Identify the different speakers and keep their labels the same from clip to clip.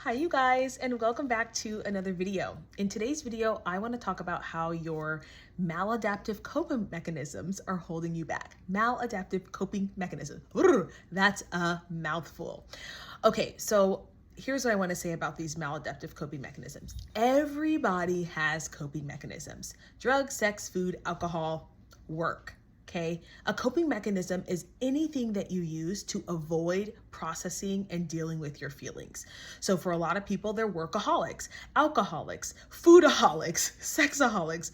Speaker 1: Hi you guys, and welcome back to another video. In today's video, I want to talk about how your maladaptive coping mechanisms are holding you back. Maladaptive coping mechanisms. That's a mouthful. Okay, so here's what I want to say about these maladaptive coping mechanisms. Everybody has coping mechanisms. Drugs, sex, food, alcohol, work. Okay, a coping mechanism is anything that you use to avoid processing and dealing with your feelings. So for a lot of people, they're workaholics, alcoholics, foodaholics, sexaholics,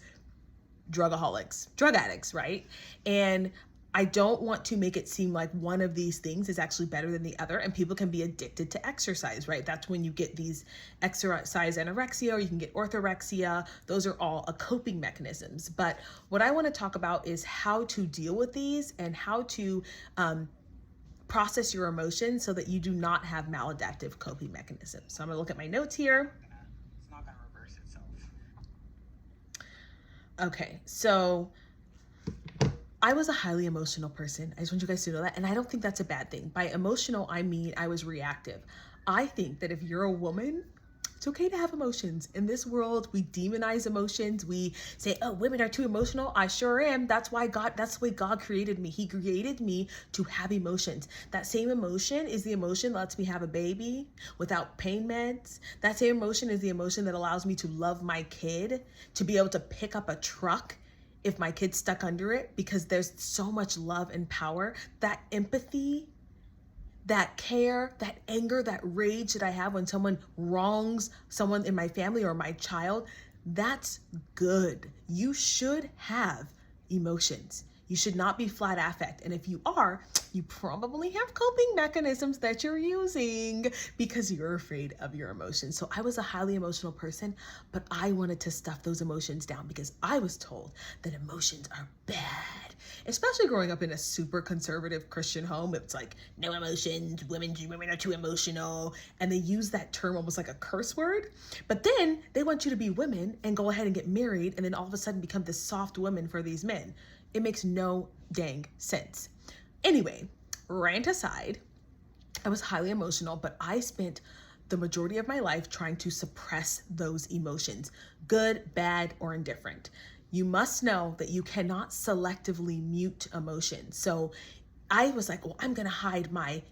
Speaker 1: drugaholics, drug addicts, right? And I don't want to make it seem like one of these things is actually better than the other, and people can be addicted to exercise, right? That's when you get these exercise anorexia, or you can get orthorexia. Those are all coping mechanisms. But what I want to talk about is how to deal with these and how to process your emotions so that you do not have maladaptive coping mechanisms. So I'm gonna look at my notes here.
Speaker 2: It's not gonna reverse itself.
Speaker 1: Okay, so I was a highly emotional person. I just want you guys to know that. And I don't think that's a bad thing. By emotional, I mean I was reactive. I think that if you're a woman, it's okay to have emotions. In this world, we demonize emotions. We say, oh, women are too emotional. I sure am. That's the way God created me. He created me to have emotions. That same emotion is the emotion that lets me have a baby without pain meds. That same emotion is the emotion that allows me to love my kid, to be able to pick up a truck if my kid's stuck under it, because there's so much love and power. That empathy, that care, that anger, that rage that I have when someone wrongs someone in my family or my child, that's good. You should have emotions. You should not be flat affect. And if you are, you probably have coping mechanisms that you're using because you're afraid of your emotions. So I was a highly emotional person, but I wanted to stuff those emotions down because I was told that emotions are bad. Especially growing up in a super conservative Christian home, it's like, no emotions, women are too emotional. And they use that term almost like a curse word. But then they want you to be women and go ahead and get married and then all of a sudden become this soft woman for these men. It makes no dang sense. Anyway, rant aside, I was highly emotional, but I spent the majority of my life trying to suppress those emotions, good, bad, or indifferent. You must know that you cannot selectively mute emotions. So I was like, well, I'm going to hide my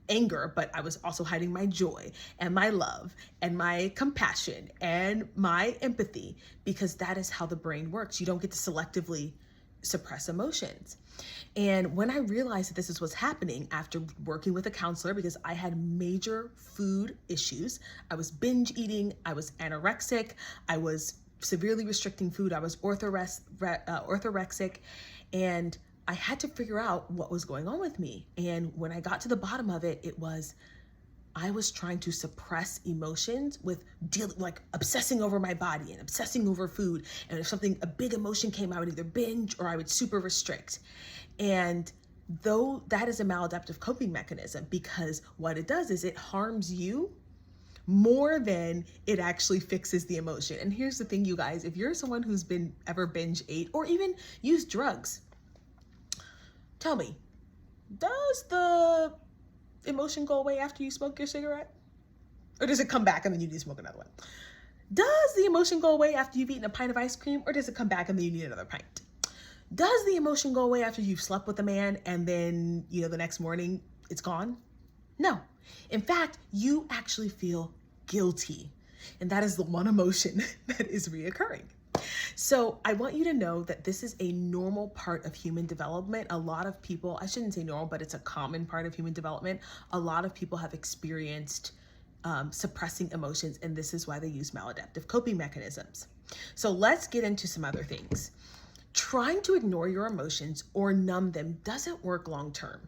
Speaker 1: anger, but I was also hiding my joy and my love and my compassion and my empathy, because that is how the brain works. You don't get to selectively suppress emotions. And when I realized that this is what's happening after working with a counselor, because I had major food issues, I was binge eating, I was anorexic, I was severely restricting food, I was orthorexic, and I had to figure out what was going on with me. And when I got to the bottom of it, I was trying to suppress emotions with obsessing over my body and obsessing over food. And if a big emotion came, I would either binge or I would super restrict. And though that is a maladaptive coping mechanism, because what it does is it harms you more than it actually fixes the emotion. And here's the thing, you guys, if you're someone who's ever binge ate or even used drugs, tell me, does the emotion go away after you smoke your cigarette? Or does it come back and then you need to smoke another one? Does the emotion go away after you've eaten a pint of ice cream, or does it come back and then you need another pint? Does the emotion go away after you've slept with a man and then, the next morning it's gone? No. In fact, you actually feel guilty. And that is the one emotion that is reoccurring. So I want you to know that this is a normal part of human development. A lot of people, I shouldn't say normal, but it's a common part of human development. A lot of people have experienced suppressing emotions, and this is why they use maladaptive coping mechanisms. So let's get into some other things. Trying to ignore your emotions or numb them doesn't work long term.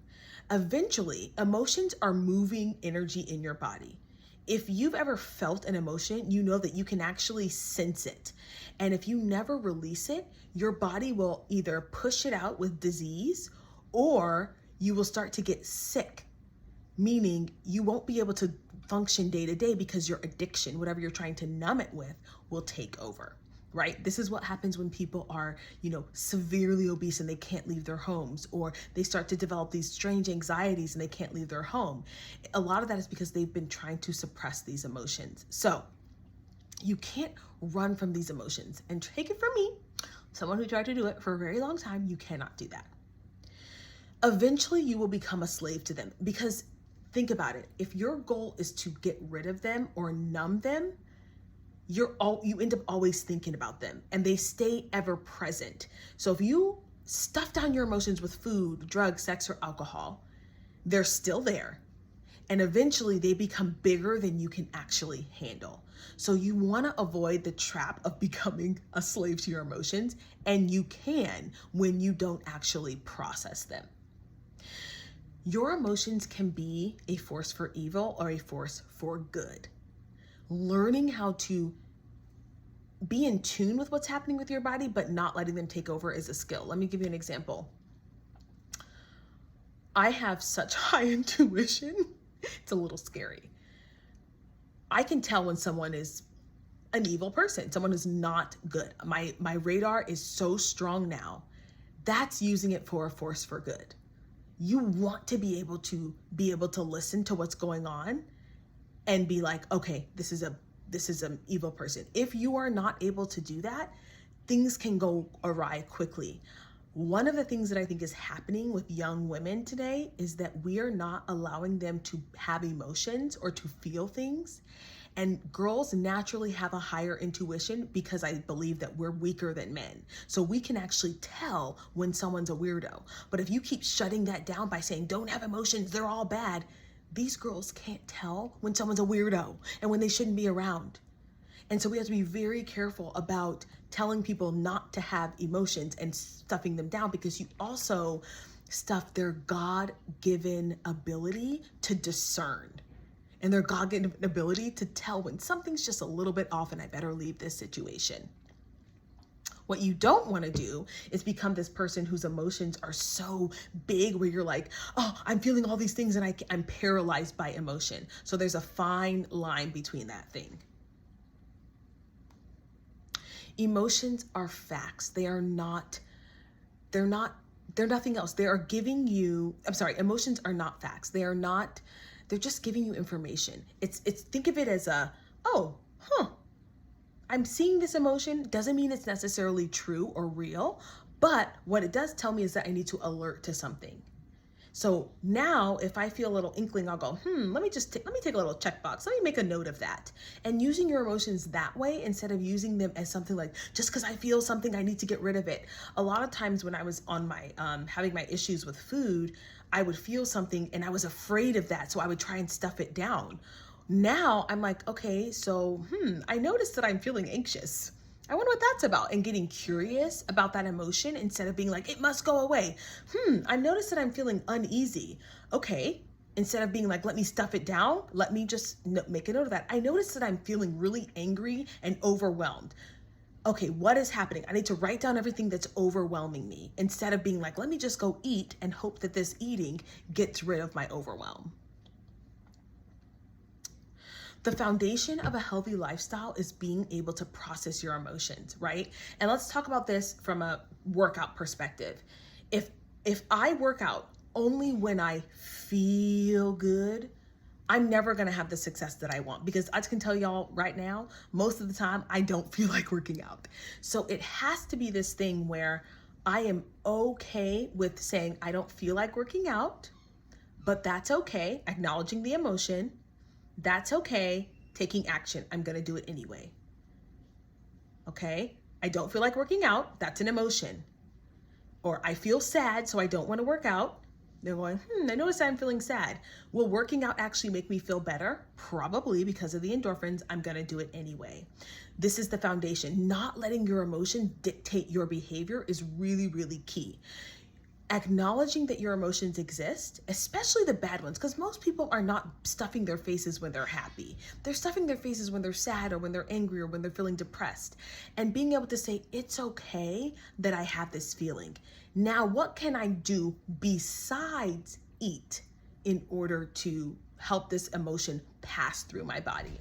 Speaker 1: Eventually, emotions are moving energy in your body. If you've ever felt an emotion, you know that you can actually sense it. And if you never release it, your body will either push it out with disease or you will start to get sick, meaning you won't be able to function day to day because your addiction, whatever you're trying to numb it with, will take over. right? This is what happens when people are, severely obese and they can't leave their homes, or they start to develop these strange anxieties and they can't leave their home. A lot of that is because they've been trying to suppress these emotions. So you can't run from these emotions. And take it from me, someone who tried to do it for a very long time, you cannot do that. Eventually you will become a slave to them, because think about it. If your goal is to get rid of them or numb them, you end up always thinking about them, and they stay ever present. So if you stuff down your emotions with food, drugs, sex, or alcohol, they're still there. And eventually they become bigger than you can actually handle. So you want to avoid the trap of becoming a slave to your emotions, and you can when you don't actually process them. Your emotions can be a force for evil or a force for good. Learning how to be in tune with what's happening with your body, but not letting them take over, is a skill. Let me give you an example. I have such high intuition. It's a little scary. I can tell when someone is an evil person, someone who's not good. My radar is so strong now. That's using it for a force for good. You want to be able to listen to what's going on and be like, okay, this is an evil person. If you are not able to do that, things can go awry quickly. One of the things that I think is happening with young women today is that we are not allowing them to have emotions or to feel things. And girls naturally have a higher intuition because I believe that we're weaker than men. So we can actually tell when someone's a weirdo. But if you keep shutting that down by saying, don't have emotions, they're all bad, these girls can't tell when someone's a weirdo and when they shouldn't be around. And so we have to be very careful about telling people not to have emotions and stuffing them down, because you also stuff their God-given ability to discern and their God-given ability to tell when something's just a little bit off and I better leave this situation. What you don't want to do is become this person whose emotions are so big where you're like, oh, I'm feeling all these things and I'm paralyzed by emotion. So there's a fine line between that thing. Emotions are facts. They're nothing else. They are giving you, emotions are not facts. They're just giving you information. Think of it as I'm seeing this emotion. Doesn't mean it's necessarily true or real, but what it does tell me is that I need to alert to something. So now if I feel a little inkling, I'll go, let me take a little checkbox. Let me make a note of that. And using your emotions that way, instead of using them as something like, just because I feel something, I need to get rid of it. A lot of times when I was on my, having my issues with food, I would feel something and I was afraid of that. So I would try and stuff it down. Now I'm like, okay, so, I noticed that I'm feeling anxious. I wonder what that's about, and getting curious about that emotion instead of being like, it must go away. I noticed that I'm feeling uneasy. Okay. Instead of being like, let me stuff it down, let me just make a note of that. I noticed that I'm feeling really angry and overwhelmed. Okay, what is happening? I need to write down everything that's overwhelming me, instead of being like, let me just go eat and hope that this eating gets rid of my overwhelm. The foundation of a healthy lifestyle is being able to process your emotions, right? And let's talk about this from a workout perspective. If I work out only when I feel good, I'm never going to have the success that I want, because I can tell y'all right now, most of the time I don't feel like working out. So it has to be this thing where I am okay with saying I don't feel like working out, but that's okay. Acknowledging the emotion. That's okay. Taking action. I'm going to do it anyway. Okay. I don't feel like working out. That's an emotion. Or I feel sad, so I don't want to work out. They're going, I notice I'm feeling sad. Will working out actually make me feel better? Probably, because of the endorphins. I'm going to do it anyway. This is the foundation. Not letting your emotion dictate your behavior is really, really key. Acknowledging that your emotions exist, especially the bad ones, because most people are not stuffing their faces when they're happy. They're stuffing their faces when they're sad or when they're angry or when they're feeling depressed. And being able to say, it's okay that I have this feeling. Now, what can I do besides eat in order to help this emotion pass through my body?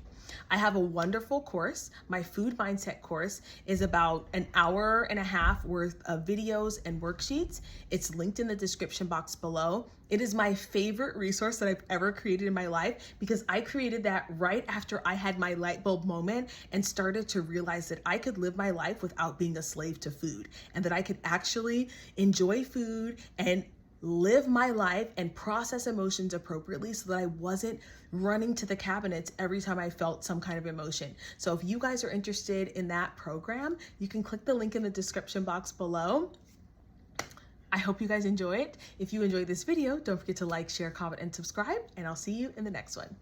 Speaker 1: I have a wonderful course. My food mindset course is about an hour and a half worth of videos and worksheets. It's linked in the description box below. It is my favorite resource that I've ever created in my life because I created that right after I had my light bulb moment and started to realize that I could live my life without being a slave to food, and that I could actually enjoy food and live my life and process emotions appropriately so that I wasn't running to the cabinets every time I felt some kind of emotion. So if you guys are interested in that program, you can click the link in the description box below. I hope you guys enjoy it. If you enjoyed this video, don't forget to like, share, comment, and subscribe, and I'll see you in the next one.